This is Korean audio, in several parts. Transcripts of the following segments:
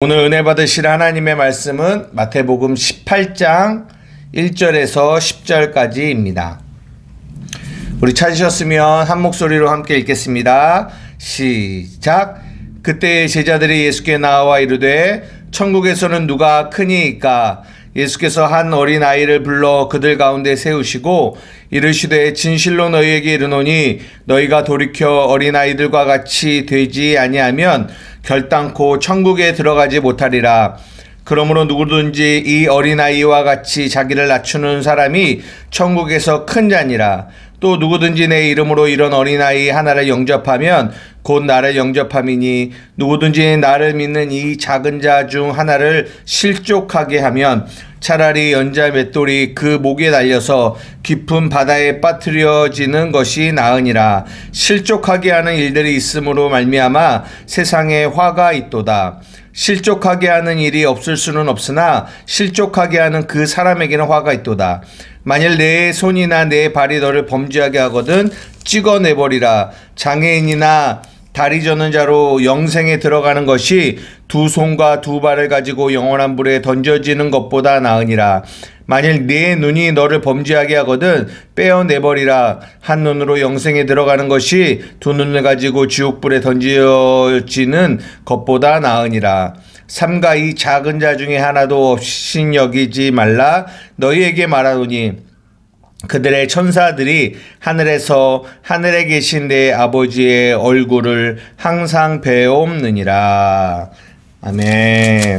오늘 은혜 받으실 하나님의 말씀은 마태복음 18장 1절에서 10절까지입니다. 우리 찾으셨으면 한 목소리로 함께 읽겠습니다. 시작. 그때 제자들이 예수께 나와 이르되 천국에서는 누가 크니이까? 예수께서 한 어린아이를 불러 그들 가운데 세우시고 이르시되 진실로 너희에게 이르노니 너희가 돌이켜 어린아이들과 같이 되지 아니하면 결단코 천국에 들어가지 못하리라. 그러므로 누구든지 이 어린아이와 같이 자기를 낮추는 사람이 천국에서 큰 자니라. 또 누구든지 내 이름으로 이런 어린아이 하나를 영접하면 곧 나를 영접함이니 누구든지 나를 믿는 이 작은 자 중 하나를 실족하게 하면 차라리 연자 맷돌이 그 목에 달려서 깊은 바다에 빠뜨려지는 것이 나으니라. 실족하게 하는 일들이 있음으로 말미암아 세상에 화가 있도다. 실족하게 하는 일이 없을 수는 없으나 실족하게 하는 그 사람에게는 화가 있도다. 만일 내 손이나 내 발이 너를 범죄하게 하거든 찍어내버리라. 장애인이나 다리 저는 자로 영생에 들어가는 것이 두 손과 두 발을 가지고 영원한 불에 던져지는 것보다 나으니라. 만일 네 눈이 너를 범죄하게 하거든 빼어내버리라. 한 눈으로 영생에 들어가는 것이 두 눈을 가지고 지옥불에 던져지는 것보다 나으니라. 삼가 이 작은 자 중에 하나도 없인 여기지 말라. 너희에게 말하노니 그들의 천사들이 하늘에서 하늘에 계신 내 아버지의 얼굴을 항상 배옵느니라. 아멘.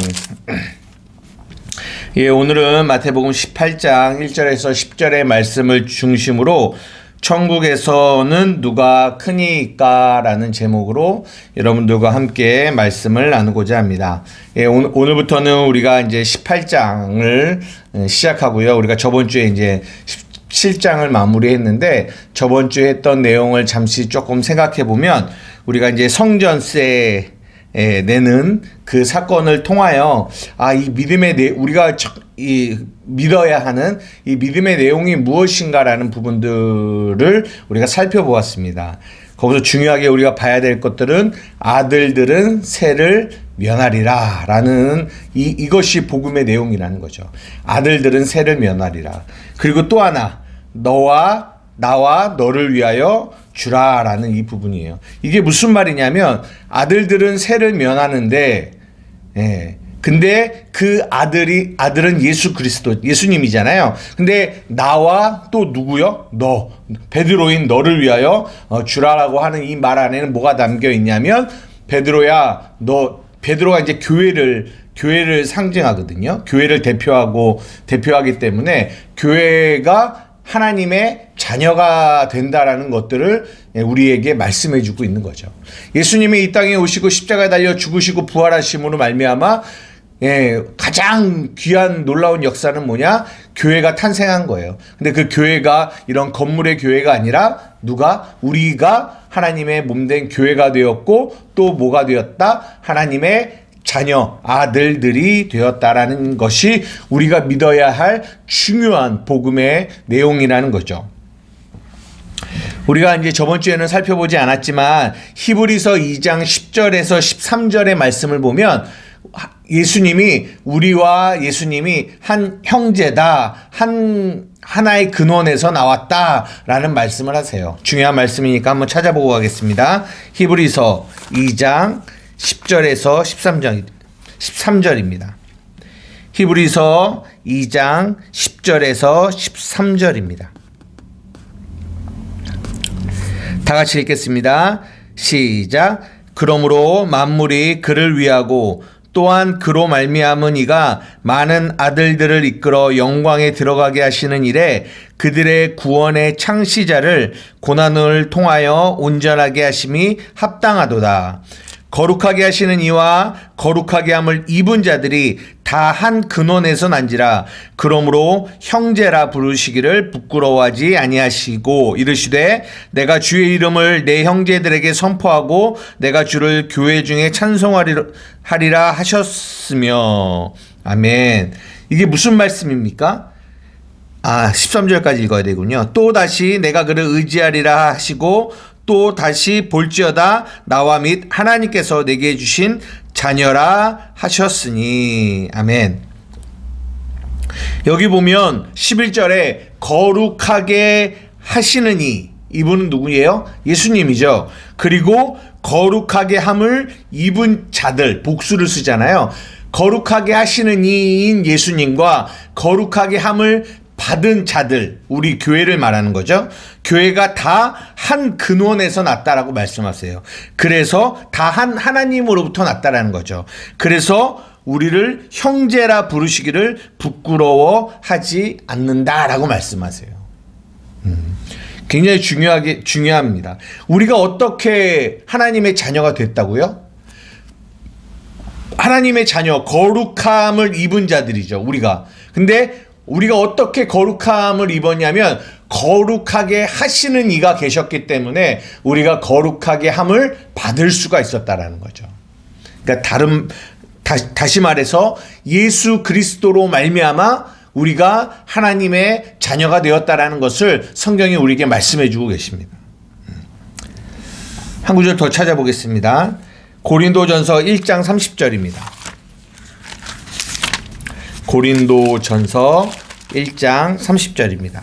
예, 오늘은 마태복음 18장 1절에서 10절의 말씀을 중심으로 천국에서는 누가 크니까? 라는 제목으로 여러분들과 함께 말씀을 나누고자 합니다. 예, 오늘부터는 우리가 이제 18장을 시작하고요. 우리가 저번 주에 이제 17장을 마무리했는데 저번 주에 했던 내용을 잠시 조금 생각해 보면 우리가 이제 성전세 내는 그 사건을 통하여 이 믿음의 우리가 믿어야 하는 이 믿음의 내용이 무엇인가라는 부분들을 우리가 살펴보았습니다. 거기서 중요하게 우리가 봐야 될 것들은 아들들은 세를 면하리라 라는 이것이 복음의 내용이라는 거죠. 아들들은 세를 면하리라. 그리고 또 하나 너와 나와 너를 위하여 주라 라는 이 부분이에요. 이게 무슨 말이냐면 아들들은 세를 면하는데 근데 그 아들은 예수 그리스도 예수님이잖아요. 근데 나와 또 누구요? 너 베드로인 너를 위하여 주라라고 하는 이 말 안에는 뭐가 담겨 있냐면 베드로가 이제 교회를 상징하거든요. 교회를 대표하기 때문에 교회가 하나님의 자녀가 된다라는 것들을 우리에게 말씀해 주고 있는 거죠. 예수님이 이 땅에 오시고 십자가에 달려 죽으시고 부활하심으로 말미암아 가장 귀한 놀라운 역사는 뭐냐? 교회가 탄생한 거예요. 근데 그 교회가 이런 건물의 교회가 아니라 우리가 하나님의 몸된 교회가 되었고 또 뭐가 되었다? 하나님의 자녀, 아들들이 되었다라는 것이 우리가 믿어야 할 중요한 복음의 내용이라는 거죠. 우리가 이제 저번 주에는 살펴보지 않았지만 히브리서 2장 10절에서 13절의 말씀을 보면 우리와 예수님이 한 형제다, 하나의 근원에서 나왔다라는 말씀을 하세요. 중요한 말씀이니까 한번 찾아보고 가겠습니다. 히브리서 2장 10절에서 13절입니다. 히브리서 2장 10절에서 13절입니다. 다 같이 읽겠습니다. 시작. 그러므로 만물이 그를 위하고 또한 그로 말미암은 이가 많은 아들들을 이끌어 영광에 들어가게 하시는 일에 그들의 구원의 창시자를 고난을 통하여 온전하게 하심이 합당하도다. 거룩하게 하시는 이와 거룩하게 함을 입은 자들이 다 한 근원에서 난지라. 그러므로 형제라 부르시기를 부끄러워하지 아니하시고 이르시되 내가 주의 이름을 내 형제들에게 선포하고 내가 주를 교회 중에 찬송하리라 하셨으며. 아멘. 이게 무슨 말씀입니까? 13절까지 읽어야 되군요. 또 다시 내가 그를 의지하리라 하시고 또 다시 볼지어다 나와 및 하나님께서 내게 주신 자녀라 하셨으니. 아멘. 여기 보면 11절에 거룩하게 하시는 이분은 누구예요? 예수님이죠. 그리고 거룩하게 함을 입은 자들, 복수를 쓰잖아요. 거룩하게 하시는 이인 예수님과 거룩하게 함을 받은 자들, 우리 교회를 말하는 거죠. 교회가 다 한 근원에서 났다라고 말씀하세요. 그래서 다 한 하나님으로부터 났다라는 거죠. 그래서 우리를 형제라 부르시기를 부끄러워하지 않는다라고 말씀하세요. 굉장히 중요합니다. 우리가 어떻게 하나님의 자녀가 됐다고요? 하나님의 자녀, 거룩함을 입은 자들이죠, 우리가. 근데 우리가 어떻게 거룩함을 입었냐면 거룩하게 하시는 이가 계셨기 때문에 우리가 거룩하게 함을 받을 수가 있었다라는 거죠. 그러니까 다시 말해서 예수 그리스도로 말미암아 우리가 하나님의 자녀가 되었다라는 것을 성경이 우리에게 말씀해 주고 계십니다. 한 구절 더 찾아보겠습니다. 고린도전서 1장 30절입니다. 고린도전서 1장 30절입니다.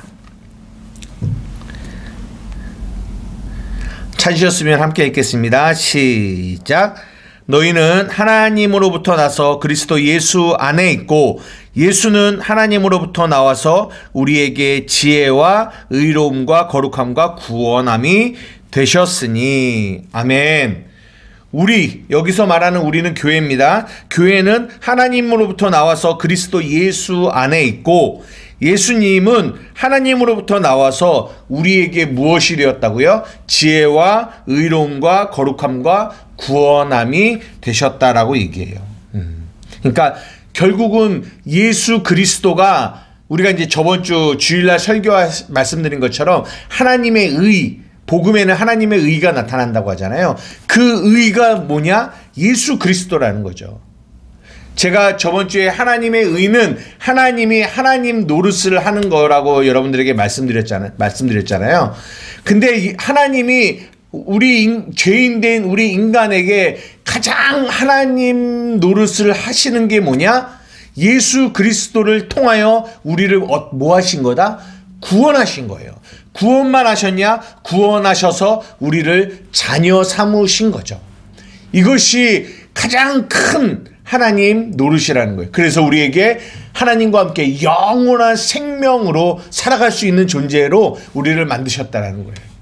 찾으셨으면 함께 읽겠습니다. 시작. 너희는 하나님으로부터 나서 그리스도 예수 안에 있고 예수는 하나님으로부터 나와서 우리에게 지혜와 의로움과 거룩함과 구원함이 되셨으니. 아멘. 여기서 말하는 우리는 교회입니다. 교회는 하나님으로부터 나와서 그리스도 예수 안에 있고 예수님은 하나님으로부터 나와서 우리에게 무엇이 되었다고요? 지혜와 의로움과 거룩함과 구원함이 되셨다라고 얘기해요. 그러니까 결국은 예수 그리스도가 우리가 이제 저번 주 주일날 설교 말씀드린 것처럼 하나님의 의, 복음에는 하나님의 의가 나타난다고 하잖아요. 그 의가 뭐냐? 예수 그리스도라는 거죠. 제가 저번 주에 하나님의 의는 하나님이 하나님 노릇을 하는 거라고 여러분들에게 말씀드렸잖아요. 근데 하나님이 죄인된 우리 인간에게 가장 하나님 노릇을 하시는 게 뭐냐? 예수 그리스도를 통하여 우리를 뭐 하신 거다? 구원하신 거예요. 구원만 하셨냐? 구원하셔서 우리를 자녀 삼으신 거죠. 이것이 가장 큰 하나님 노릇이라는 거예요. 그래서 우리에게 하나님과 함께 영원한 생명으로 살아갈 수 있는 존재로 우리를 만드셨다는 거예요.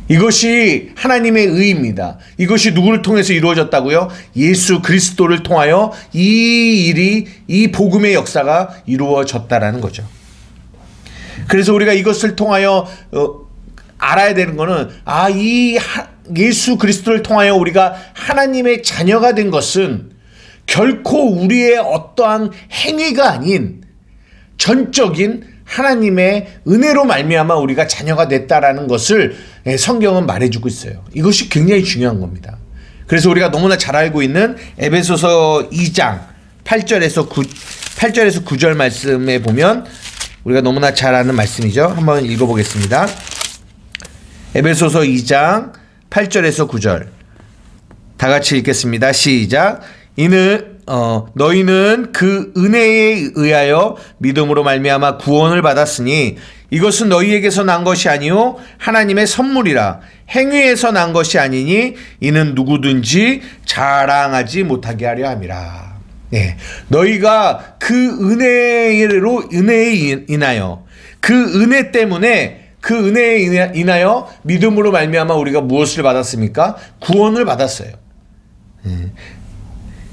이것이 하나님의 의입니다. 이것이 누구를 통해서 이루어졌다고요? 예수 그리스도를 통하여 이 복음의 역사가 이루어졌다라는 거죠. 그래서 우리가 이것을 통하여 알아야 되는 거는 예수 그리스도를 통하여 우리가 하나님의 자녀가 된 것은 결코 우리의 어떠한 행위가 아닌 전적인 하나님의 은혜로 말미암아 우리가 자녀가 됐다라는 것을 성경은 말해주고 있어요. 이것이 굉장히 중요한 겁니다. 그래서 우리가 너무나 잘 알고 있는 에베소서 2장 8절에서 9절 말씀에 보면 우리가 너무나 잘 아는 말씀이죠. 한번 읽어보겠습니다. 에베소서 2장 8절에서 9절 다 같이 읽겠습니다. 시작. 너희는 그 은혜에 의하여 믿음으로 말미암아 구원을 받았으니 이것은 너희에게서 난 것이 아니요 하나님의 선물이라. 행위에서 난 것이 아니니 이는 누구든지 자랑하지 못하게 하려 함이라. 네, 너희가 그 은혜에 인하여 그 은혜 때문에 그 은혜에 인하여 믿음으로 말미암아 우리가 무엇을 받았습니까? 구원을 받았어요.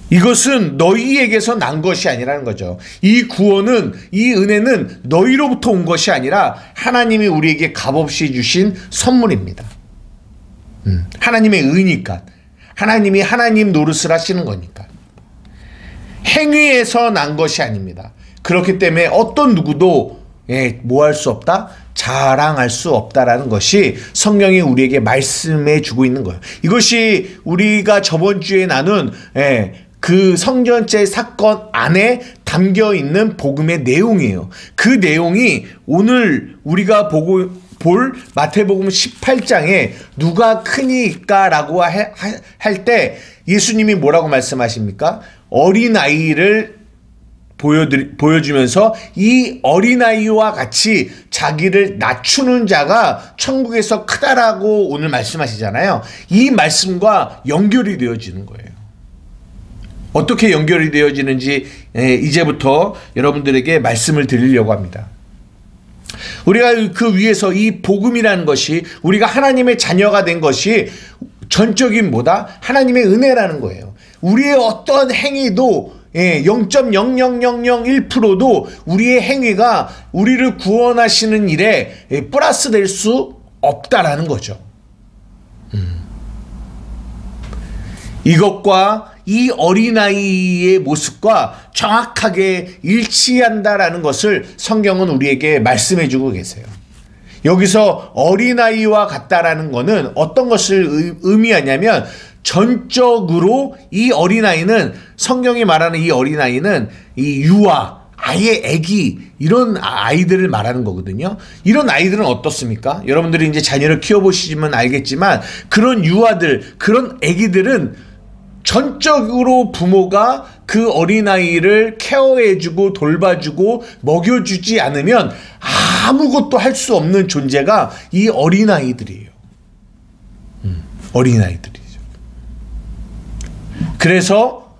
이것은 너희에게서 난 것이 아니라는 거죠. 이 구원은, 이 은혜는 너희로부터 온 것이 아니라 하나님이 우리에게 값없이 주신 선물입니다. 하나님의 의니까. 하나님이 하나님 노릇을 하시는 거니까. 행위에서 난 것이 아닙니다. 그렇기 때문에 어떤 누구도 뭐 할 수 없다? 자랑할 수 없다라는 것이 성경이 우리에게 말씀해 주고 있는 거예요. 이것이 우리가 저번 주에 나눈 그 성전제 사건 안에 담겨 있는 복음의 내용이에요. 그 내용이 오늘 우리가 볼 마태복음 18장에 누가 크니까라고 할 때 예수님이 뭐라고 말씀하십니까? 어린아이를 보여주면서 이 어린아이와 같이 자기를 낮추는 자가 천국에서 크다라고 오늘 말씀하시잖아요. 이 말씀과 연결이 되어지는 거예요. 어떻게 연결이 되어지는지 이제부터 여러분들에게 말씀을 드리려고 합니다. 우리가 그 위에서 이 복음이라는 것이, 우리가 하나님의 자녀가 된 것이 전적인 뭐다? 하나님의 은혜라는 거예요. 우리의 어떤 행위도 0.00001%도 우리의 행위가 우리를 구원하시는 일에 플러스 될 수 없다라는 거죠. 이것과 이 어린아이의 모습과 정확하게 일치한다라는 것을 성경은 우리에게 말씀해 주고 계세요. 여기서 어린아이와 같다라는 것은 어떤 것을 의미하냐면, 전적으로 이 어린아이는, 성경이 말하는 이 어린아이는 이 유아, 아예 애기, 이런 아이들을 말하는 거거든요. 이런 아이들은 어떻습니까? 여러분들이 이제 자녀를 키워보시면 알겠지만, 그런 유아들, 그런 애기들은 전적으로 부모가 그 어린아이를 케어해주고 돌봐주고 먹여주지 않으면 아무것도 할 수 없는 존재가 이 어린아이들이에요. 어린아이들이죠. 그래서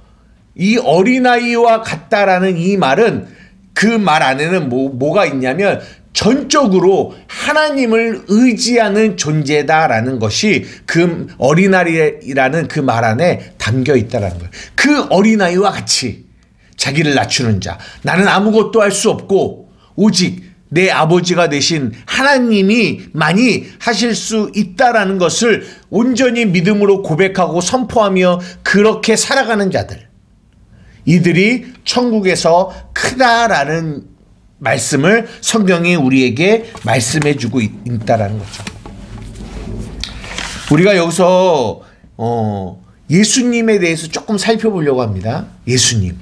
이 어린아이와 같다라는 이 말은, 그 말 안에는 뭐가 있냐면 전적으로 하나님을 의지하는 존재다라는 것이 그 어린아이라는 그 말 안에 담겨 있다라는 거예요. 그 어린아이와 같이 자기를 낮추는 자, 나는 아무것도 할 수 없고 오직 내 아버지가 되신 하나님이 많이 하실 수 있다라는 것을 온전히 믿음으로 고백하고 선포하며 그렇게 살아가는 자들, 이들이 천국에서 크다라는 말씀을 성경이 우리에게 말씀해 주고 있다라는 거죠. 우리가 여기서 예수님에 대해서 조금 살펴보려고 합니다. 예수님.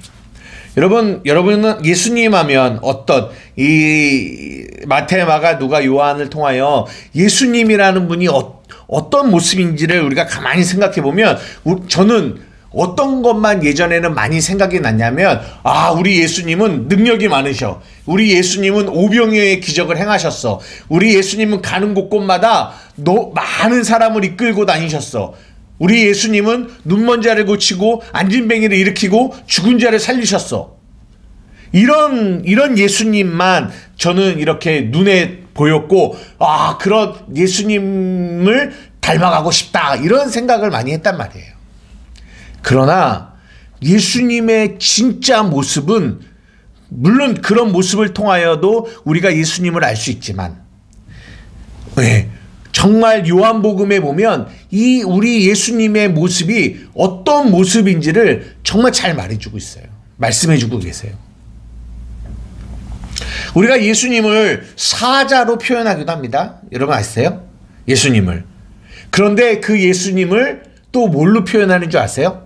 여러분은 예수님 하면 어떤, 이 마태, 마가, 누가, 요한을 통하여 예수님이라는 분이 어떤 모습인지를 우리가 가만히 생각해 보면, 저는 어떤 것만 예전에는 많이 생각이 났냐면, 우리 예수님은 능력이 많으셔. 우리 예수님은 오병이어의 기적을 행하셨어. 우리 예수님은 가는 곳곳마다 많은 사람을 이끌고 다니셨어. 우리 예수님은 눈먼 자를 고치고 안진뱅이를 일으키고 죽은 자를 살리셨어. 이런 예수님만 저는 이렇게 눈에 보였고, 그런 예수님을 닮아가고 싶다, 이런 생각을 많이 했단 말이에요. 그러나 예수님의 진짜 모습은, 물론 그런 모습을 통하여도 우리가 예수님을 알 수 있지만, 정말 요한복음에 보면 이 우리 예수님의 모습이 어떤 모습인지를 정말 잘 말해주고 있어요. 말씀해주고 계세요. 우리가 예수님을 사자로 표현하기도 합니다. 여러분 아세요? 예수님을. 그런데 그 예수님을 또 뭘로 표현하는 줄 아세요?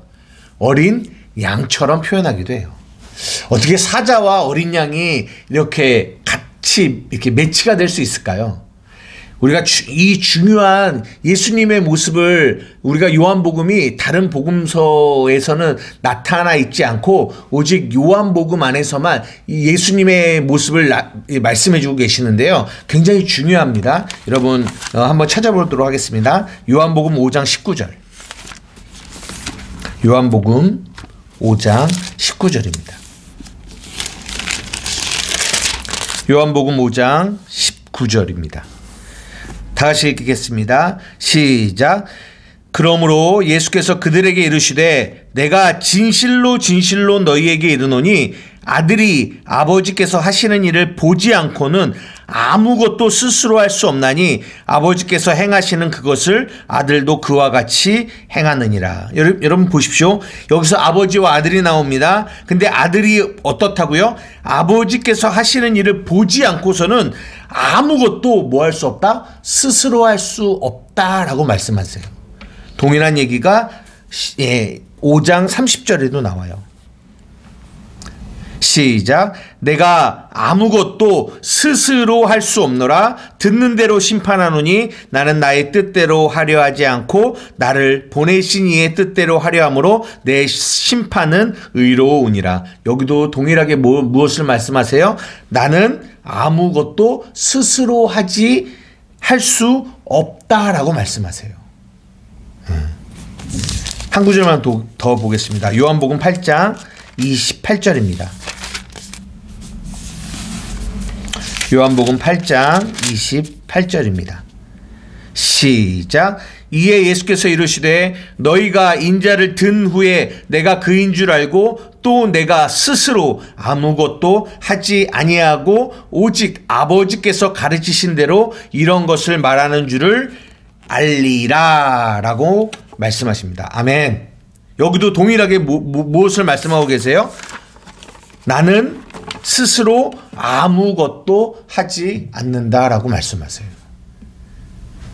어린 양처럼 표현하기도 해요. 어떻게 사자와 어린 양이 이렇게 같이 이렇게 매치가 될 수 있을까요? 우리가 이 중요한 예수님의 모습을 우리가 요한복음이 다른 복음서에서는 나타나 있지 않고 오직 요한복음 안에서만 이 예수님의 모습을 말씀해 주고 계시는데요. 굉장히 중요합니다. 여러분 한번 찾아보도록 하겠습니다. 요한복음 5장 19절. 요한복음 5장 19절입니다. 요한복음 5장 19절입니다. 다시 읽겠습니다. 시작. 그러므로 예수께서 그들에게 이르시되 내가 진실로 진실로 너희에게 이르노니 아들이 아버지께서 하시는 일을 보지 않고는 아무것도 스스로 할 수 없나니 아버지께서 행하시는 그것을 아들도 그와 같이 행하느니라. 여러분 보십시오. 여기서 아버지와 아들이 나옵니다. 근데 아들이 어떻다고요? 아버지께서 하시는 일을 보지 않고서는 아무것도 뭐 할 수 없다? 스스로 할 수 없다라고 말씀하세요. 동일한 얘기가 5장 30절에도 나와요. 시작. 내가 아무것도 스스로 할 수 없노라. 듣는 대로 심판하노니 나는 나의 뜻대로 하려 하지 않고 나를 보내신 이의 뜻대로 하려 함으로 내 심판은 의로우니라. 여기도 동일하게 무엇을 말씀하세요? 나는 아무것도 스스로 할 수 없다라고 말씀하세요. 한 구절만 더 보겠습니다. 요한복음 8장 28절입니다. 요한복음 8장 28절입니다. 시작. 이에 예수께서 이르시되 너희가 인자를 든 후에 내가 그인 줄 알고 또 내가 스스로 아무것도 하지 아니하고 오직 아버지께서 가르치신 대로 이런 것을 말하는 줄을 알리라 라고 말씀하십니다. 아멘. 여기도 동일하게 무엇을 말씀하고 계세요? 나는 스스로 아무것도 하지 않는다라고 말씀하세요.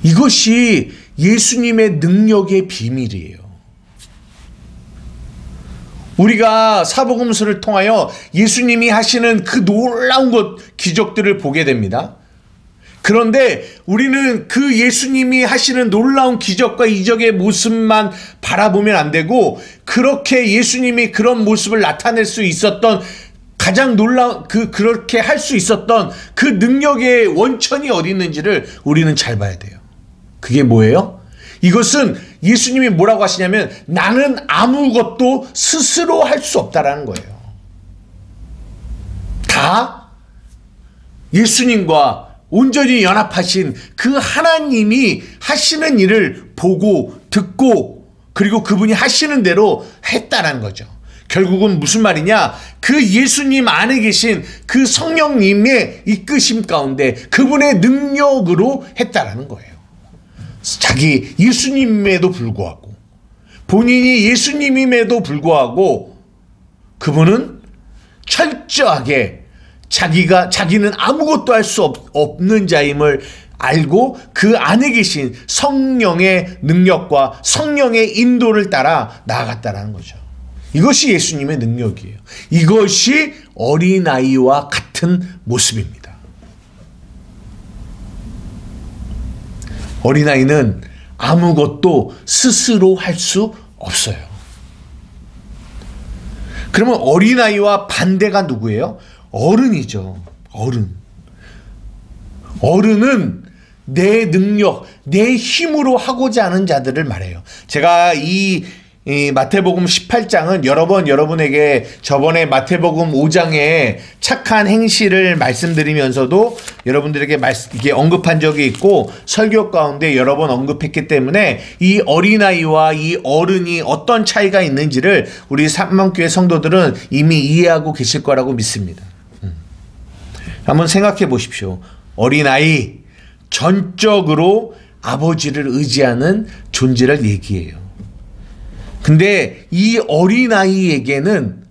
이것이 예수님의 능력의 비밀이에요. 우리가 사복음서를 통하여 예수님이 하시는 그 놀라운 기적들을 보게 됩니다. 그런데 우리는 그 예수님이 하시는 놀라운 기적과 이적의 모습만 바라보면 안 되고, 그렇게 예수님이 그런 모습을 나타낼 수 있었던 가장 그렇게 할 수 있었던 그 능력의 원천이 어디 있는지를 우리는 잘 봐야 돼요. 그게 뭐예요? 이것은 예수님이 뭐라고 하시냐면 나는 아무것도 스스로 할 수 없다라는 거예요. 다 예수님과 온전히 연합하신 그 하나님이 하시는 일을 보고 듣고 그리고 그분이 하시는 대로 했다라는 거죠. 결국은 무슨 말이냐? 그 예수님 안에 계신 그 성령님의 이끄심 가운데 그분의 능력으로 했다라는 거예요. 자기 예수님임에도 불구하고, 본인이 예수님임에도 불구하고 그분은 철저하게 자기는 아무것도 할 수 없는 자임을 알고 그 안에 계신 성령의 능력과 성령의 인도를 따라 나아갔다는 거죠. 이것이 예수님의 능력이에요. 이것이 어린아이와 같은 모습입니다. 어린아이는 아무것도 스스로 할 수 없어요. 그러면 어린아이와 반대가 누구예요? 어른이죠. 어른은 내 능력, 내 힘으로 하고자 하는 자들을 말해요. 제가 이 마태복음 18장은 여러 번 여러분에게 저번에 마태복음 5장에 착한 행실을 말씀드리면서도 여러분들에게 이게 언급한 적이 있고 설교 가운데 여러 번 언급했기 때문에 이 어린아이와 이 어른이 어떤 차이가 있는지를 우리 삼만교회 성도들은 이미 이해하고 계실 거라고 믿습니다. 한번 생각해 보십시오. 어린아이, 전적으로 아버지를 의지하는 존재를 얘기해요. 근데 이 어린아이에게는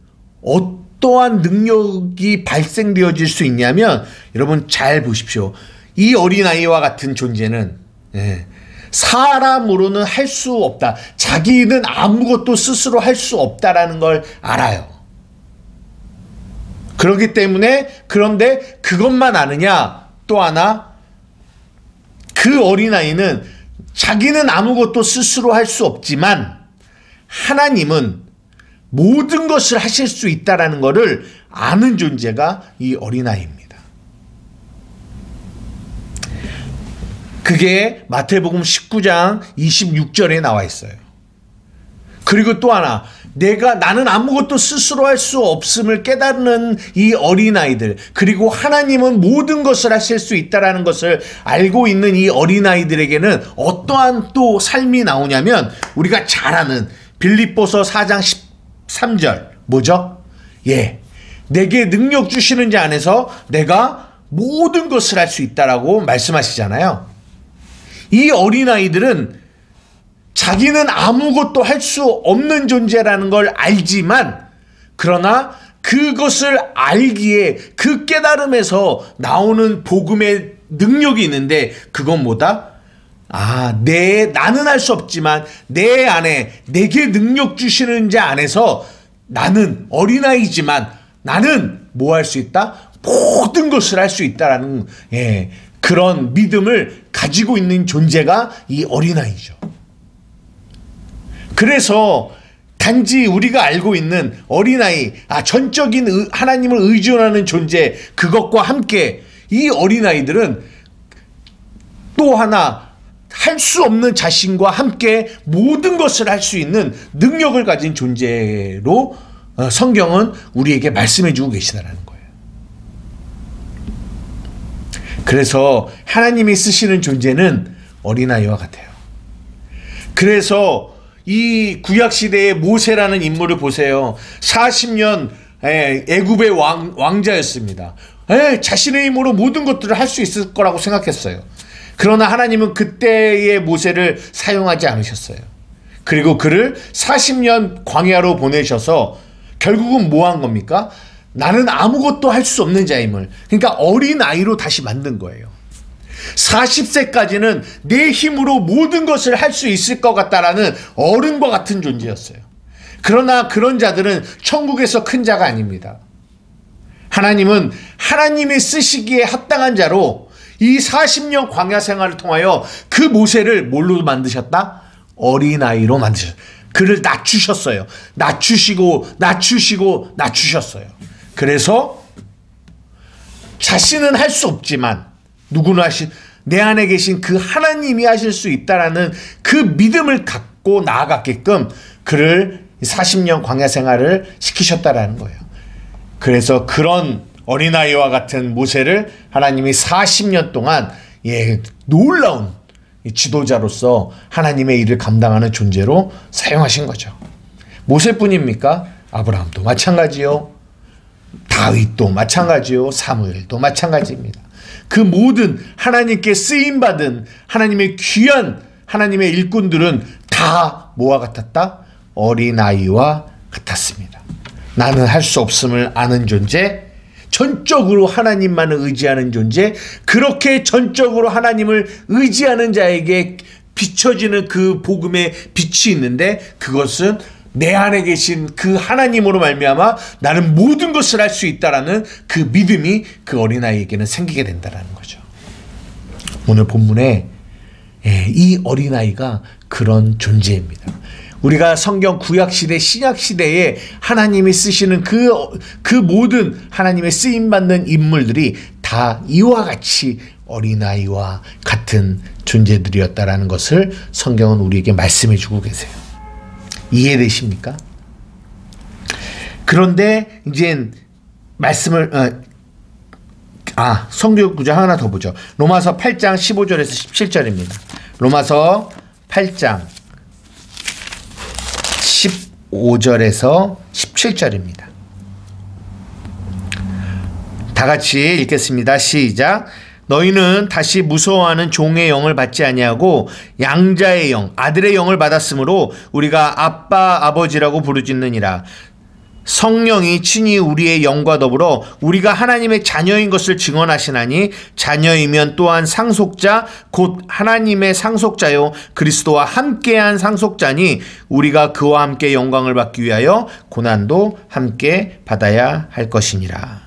어떠한 능력이 발생되어질 수 있냐면, 여러분 잘 보십시오. 이 어린아이와 같은 존재는 사람으로는 할 수 없다. 자기는 아무것도 스스로 할 수 없다라는 걸 알아요. 그렇기 때문에, 그런데 그것만 아느냐? 또 하나, 그 어린아이는 자기는 아무것도 스스로 할 수 없지만 하나님은 모든 것을 하실 수 있다라는 것을 아는 존재가 이 어린아이입니다. 그게 마태복음 19장 26절에 나와 있어요. 그리고 또 하나, 나는 아무것도 스스로 할 수 없음을 깨닫는 이 어린아이들, 그리고 하나님은 모든 것을 하실 수 있다라는 것을 알고 있는 이 어린아이들에게는 어떠한 또 삶이 나오냐면, 우리가 잘 아는 빌립보서 4장 13절 뭐죠? 내게 능력 주시는 자 안에서 내가 모든 것을 할 수 있다라고 말씀하시잖아요. 이 어린아이들은 자기는 아무것도 할 수 없는 존재라는 걸 알지만, 그러나 그것을 알기에 그 깨달음에서 나오는 복음의 능력이 있는데, 그건 뭐다? 나는 할 수 없지만 내 안에 내게 능력 주시는 자 안에서 나는 어린아이지만 나는 뭐 할 수 있다? 모든 것을 할 수 있다라는 그런 믿음을 가지고 있는 존재가 이 어린아이죠. 그래서 단지 우리가 알고 있는 어린아이, 전적인 하나님을 의존하는 존재, 그것과 함께 이 어린아이들은 또 하나 할 수 없는 자신과 함께 모든 것을 할 수 있는 능력을 가진 존재로 성경은 우리에게 말씀해 주고 계시다라는 거예요. 그래서 하나님이 쓰시는 존재는 어린아이와 같아요. 그래서 이 구약시대의 모세라는 인물을 보세요. 40년 애굽의 왕자였습니다. 자신의 힘으로 모든 것들을 할 수 있을 거라고 생각했어요. 그러나 하나님은 그때의 모세를 사용하지 않으셨어요. 그리고 그를 40년 광야로 보내셔서 결국은 뭐 한 겁니까? 나는 아무것도 할 수 없는 자임을, 그러니까 어린아이로 다시 만든 거예요. 40세까지는 내 힘으로 모든 것을 할 수 있을 것 같다라는 어른과 같은 존재였어요. 그러나 그런 자들은 천국에서 큰 자가 아닙니다. 하나님은 하나님이 쓰시기에 합당한 자로 이 40년 광야 생활을 통하여 그 모세를 뭘로 만드셨다? 어린아이로 만드셨어요. 그를 낮추셨어요. 낮추셨어요. 그래서 자신은 할 수 없지만 누구나 내 안에 계신 그 하나님이 하실 수 있다라는 그 믿음을 갖고 나아갔게끔 그를 40년 광야 생활을 시키셨다라는 거예요. 그래서 그런 어린아이와 같은 모세를 하나님이 40년 동안 놀라운 지도자로서 하나님의 일을 감당하는 존재로 사용하신 거죠. 모세뿐입니까? 아브라함도 마찬가지요. 다윗도 마찬가지요. 사무엘도 마찬가지입니다. 그 모든 하나님께 쓰임받은 하나님의 귀한 하나님의 일꾼들은 다 뭐와 같았다? 어린아이와 같았습니다. 나는 할 수 없음을 아는 존재, 전적으로 하나님만을 의지하는 존재, 그렇게 전적으로 하나님을 의지하는 자에게 비춰지는 그 복음의 빛이 있는데 그것은 내 안에 계신 그 하나님으로 말미암아 나는 모든 것을 할 수 있다라는 그 믿음이 그 어린아이에게는 생기게 된다라는 거죠. 오늘 본문에 이 어린아이가 그런 존재입니다. 우리가 성경 구약시대 신약시대에 하나님이 쓰시는 그 모든 하나님의 쓰임받는 인물들이 다 이와 같이 어린아이와 같은 존재들이었다라는 것을 성경은 우리에게 말씀해 주고 계세요. 이해되십니까? 그런데 이제 말씀을 성경 구절 하나 더 보죠. 로마서 8장 15절에서 17절입니다. 로마서 8장 15절에서 17절입니다. 다 같이 읽겠습니다. 시작. 너희는 다시 무서워하는 종의 영을 받지 아니하고 양자의 영, 아들의 영을 받았으므로 우리가 아빠, 아버지라고 부르짖느니라. 성령이 친히 우리의 영과 더불어 우리가 하나님의 자녀인 것을 증언하시나니 자녀이면 또한 상속자 곧 하나님의 상속자요 그리스도와 함께한 상속자니 우리가 그와 함께 영광을 받기 위하여 고난도 함께 받아야 할 것이니라.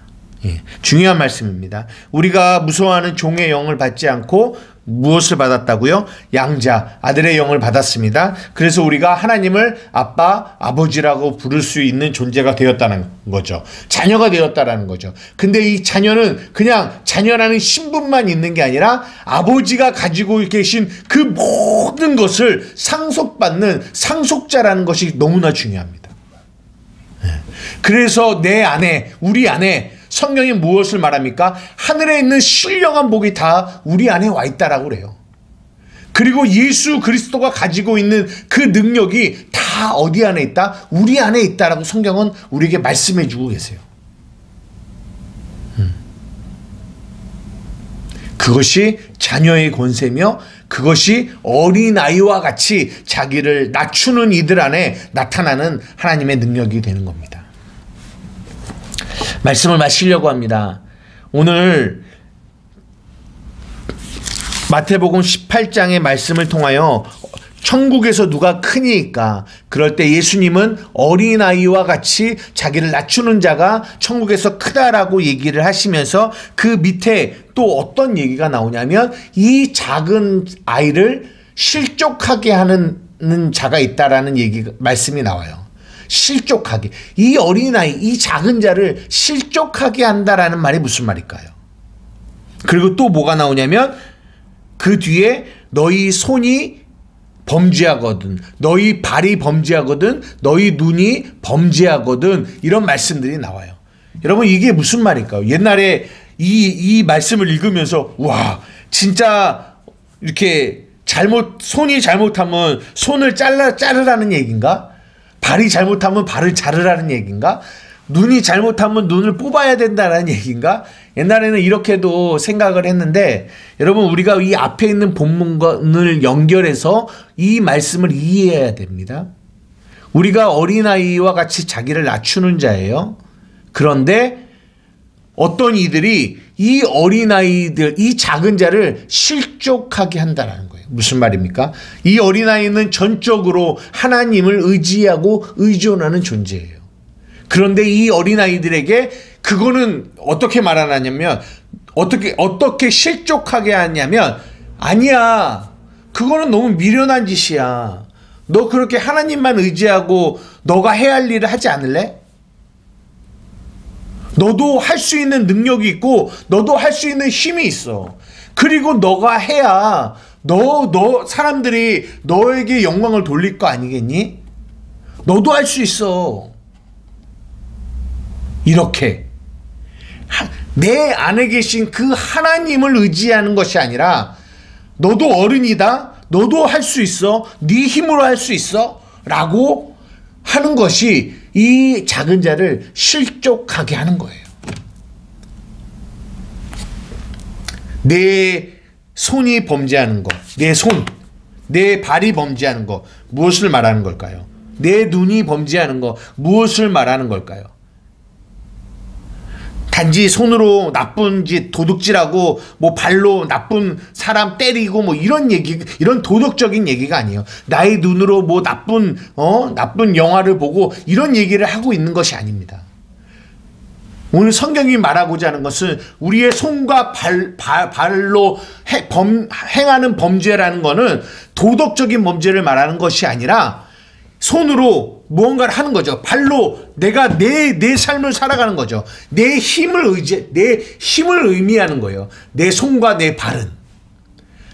중요한 말씀입니다. 우리가 무서워하는 종의 영을 받지 않고 무엇을 받았다고요? 양자, 아들의 영을 받았습니다. 그래서 우리가 하나님을 아빠, 아버지라고 부를 수 있는 존재가 되었다는 거죠. 자녀가 되었다라는 거죠. 근데 이 자녀는 그냥 자녀라는 신분만 있는 게 아니라 아버지가 가지고 계신 그 모든 것을 상속받는 상속자라는 것이 너무나 중요합니다. 그래서 내 안에, 우리 안에 성경이 무엇을 말합니까? 하늘에 있는 신령한 복이 다 우리 안에 와 있다라고 그래요. 그리고 예수 그리스도가 가지고 있는 그 능력이 다 어디 안에 있다? 우리 안에 있다라고 성경은 우리에게 말씀해 주고 계세요. 그것이 자녀의 권세며 그것이 어린아이와 같이 자기를 낮추는 이들 안에 나타나는 하나님의 능력이 되는 겁니다. 말씀을 마치려고 합니다. 오늘 마태복음 18장의 말씀을 통하여 천국에서 누가 크니까. 그럴 때 예수님은 어린아이와 같이 자기를 낮추는 자가 천국에서 크다라고 얘기를 하시면서 그 밑에 또 어떤 얘기가 나오냐면 이 작은 아이를 실족하게 하는 자가 있다라는 말씀이 나와요. 실족하게. 이 어린아이, 이 작은 자를 실족하게 한다라는 말이 무슨 말일까요? 그리고 또 뭐가 나오냐면 그 뒤에 너희 손이 범죄하거든, 너희 발이 범죄하거든, 너희 눈이 범죄하거든, 이런 말씀들이 나와요. 여러분, 이게 무슨 말일까요? 옛날에 이 말씀을 읽으면서 와, 진짜 이렇게 손이 잘못하면 손을 자르라는 얘기인가? 발이 잘못하면 발을 자르라는 얘기인가? 눈이 잘못하면 눈을 뽑아야 된다는 얘기인가? 옛날에는 이렇게도 생각을 했는데, 여러분, 우리가 이 앞에 있는 본문을 연결해서 이 말씀을 이해해야 됩니다. 우리가 어린아이와 같이 자기를 낮추는 자예요. 그런데 어떤 이들이 이 어린아이들, 이 작은 자를 실족하게 한다는 거예요. 무슨 말입니까? 이 어린아이는 전적으로 하나님을 의지하고 의존하는 존재예요. 그런데 이 어린아이들에게 그거는 어떻게 말하냐면, 어떻게 실족하게 하냐면, 아니야, 그거는 너무 미련한 짓이야. 너 그렇게 하나님만 의지하고 너가 해야 할 일을 하지 않을래? 너도 할 수 있는 능력이 있고 너도 할 수 있는 힘이 있어. 그리고 너가 해야 사람들이 너에게 영광을 돌릴 거 아니겠니? 너도 할 수 있어. 이렇게 내 안에 계신 그 하나님을 의지하는 것이 아니라, 너도 어른이다, 너도 할 수 있어, 네 힘으로 할 수 있어 라고 하는 것이 이 작은 자를 실족하게 하는 거예요. 내 손이 범죄하는 것, 내 발이 범죄하는 것, 무엇을 말하는 걸까요? 내 눈이 범죄하는 것, 무엇을 말하는 걸까요? 단지 손으로 나쁜 짓, 도둑질하고, 뭐 발로 나쁜 사람 때리고, 뭐 이런 도덕적인 얘기가 아니에요. 나의 눈으로 뭐 나쁜 영화를 보고 이런 얘기를 하고 있는 것이 아닙니다. 오늘 성경이 말하고자 하는 것은 우리의 손과 발로 행하는 범죄라는 것은 도덕적인 범죄를 말하는 것이 아니라 손으로 무언가를 하는 거죠. 발로 내가 내 삶을 살아가는 거죠. 내 힘을 의미하는 거예요. 내 손과 내 발은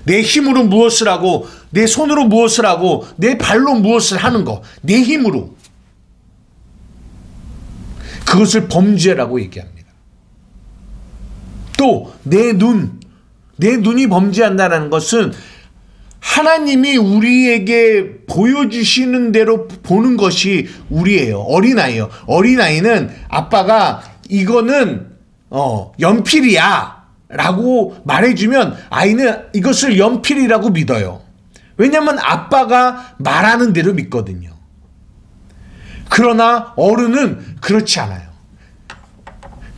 내 힘으로 무엇을 하고, 내 손으로 무엇을 하고, 내 발로 무엇을 하는 거, 내 힘으로, 그것을 범죄라고 얘기합니다. 또 내 눈이 범죄한다는 것은 하나님이 우리에게 보여주시는 대로 보는 것이 우리예요. 어린아이예요. 어린아이는 아빠가 이거는 연필이야 라고 말해주면 아이는 이것을 연필이라고 믿어요. 왜냐하면 아빠가 말하는 대로 믿거든요. 그러나 어른은 그렇지 않아요.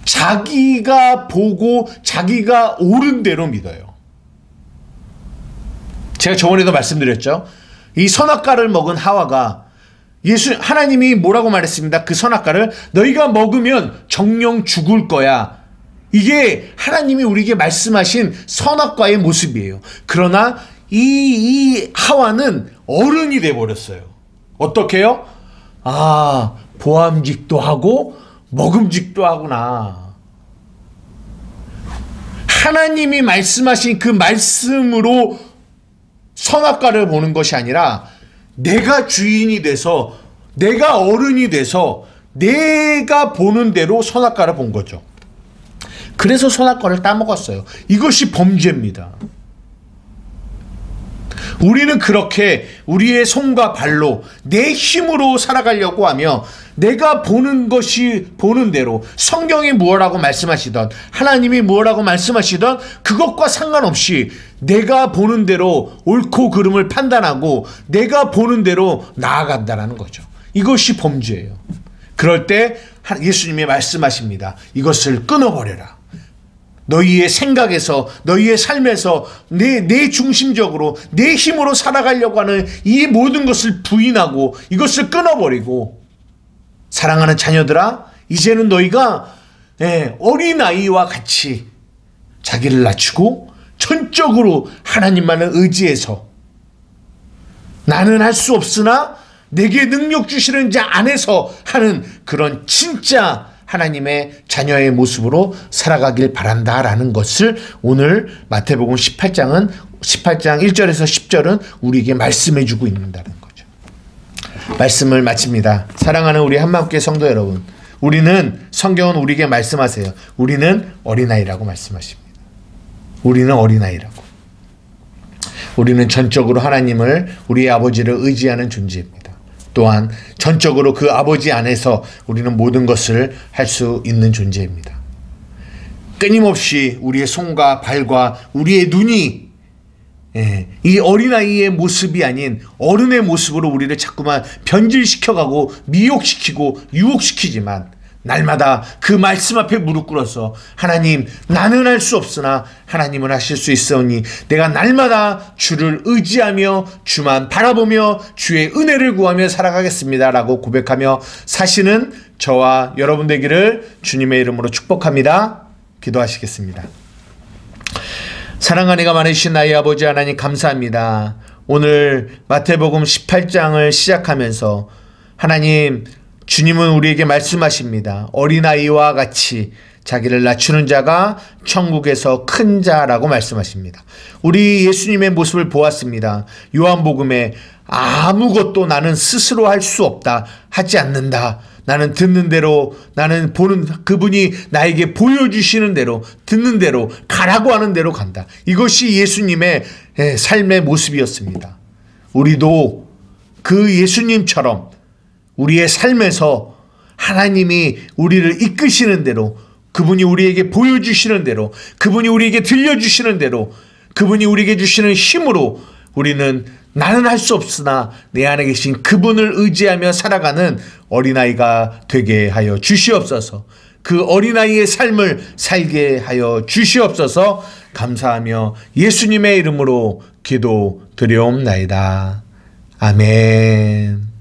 자기가 보고 자기가 옳은 대로 믿어요. 제가 저번에도 말씀드렸죠. 이 선악과를 먹은 하와가 하나님이 뭐라고 말했습니다. 그 선악과를 너희가 먹으면 정령 죽을 거야. 이게 하나님이 우리에게 말씀하신 선악과의 모습이에요. 그러나 이 하와는 어른이 돼버렸어요. 어떻게요? 아, 보암직도 하고 먹음직도 하구나. 하나님이 말씀하신 그 말씀으로 선악과를 보는 것이 아니라 내가 주인이 돼서, 내가 어른이 돼서 내가 보는 대로 선악과를 본 거죠. 그래서 선악과를 따먹었어요. 이것이 범죄입니다. 우리는 그렇게 우리의 손과 발로 내 힘으로 살아가려고 하며, 내가 보는 것이 보는 대로 성경이 무엇라고 말씀하시던, 하나님이 무엇라고 말씀하시던 그것과 상관없이 내가 보는 대로 옳고 그름을 판단하고 내가 보는 대로 나아간다는 거죠. 이것이 범죄예요. 그럴 때 예수님이 말씀하십니다. 이것을 끊어버려라. 너희의 생각에서, 너희의 삶에서 내 중심적으로 내 힘으로 살아가려고 하는 이 모든 것을 부인하고 이것을 끊어버리고, 사랑하는 자녀들아, 이제는 너희가 어린아이와 같이 자기를 낮추고 전적으로 하나님만을 의지해서, 나는 할 수 없으나 내게 능력 주시는 자 안에서 하는 그런 진짜 하나님의 자녀의 모습으로 살아가길 바란다라는 것을 오늘 마태복음 18장 1절에서 10절은 우리에게 말씀해 주고 있는다는 거죠. 말씀을 마칩니다. 사랑하는 우리 한마음교회 성도 여러분, 성경은 우리에게 말씀하세요. 우리는 어린아이라고 말씀하십니다. 우리는 어린아이라고. 우리는 전적으로 하나님을, 우리의 아버지를 의지하는 존재입니다. 또한 전적으로 그 아버지 안에서 우리는 모든 것을 할 수 있는 존재입니다. 끊임없이 우리의 손과 발과 우리의 눈이 이 어린아이의 모습이 아닌 어른의 모습으로 우리를 자꾸만 변질시켜가고 미혹시키고 유혹시키지만, 날마다 그 말씀 앞에 무릎 꿇어서 하나님, 나는 할 수 없으나 하나님은 하실 수 있사오니 내가 날마다 주를 의지하며 주만 바라보며 주의 은혜를 구하며 살아가겠습니다 라고 고백하며 사시는 저와 여러분 되기를 주님의 이름으로 축복합니다. 기도하시겠습니다. 사랑하는 이가 많으신 나의 아버지 하나님, 감사합니다. 오늘 마태복음 18장을 시작하면서 하나님, 주님은 우리에게 말씀하십니다. 어린아이와 같이 자기를 낮추는 자가 천국에서 큰 자라고 말씀하십니다. 우리 예수님의 모습을 보았습니다. 요한복음에 아무것도 나는 스스로 할 수 없다, 하지 않는다. 나는 듣는 대로, 나는 보는, 그분이 나에게 보여주시는 대로, 듣는 대로, 가라고 하는 대로 간다. 이것이 예수님의 삶의 모습이었습니다. 우리도 그 예수님처럼 우리의 삶에서 하나님이 우리를 이끄시는 대로, 그분이 우리에게 보여주시는 대로, 그분이 우리에게 들려주시는 대로, 그분이 우리에게 주시는 힘으로 우리는 나는 할 수 없으나 내 안에 계신 그분을 의지하며 살아가는 어린아이가 되게 하여 주시옵소서. 그 어린아이의 삶을 살게 하여 주시옵소서. 감사하며 예수님의 이름으로 기도드려옵나이다. 아멘.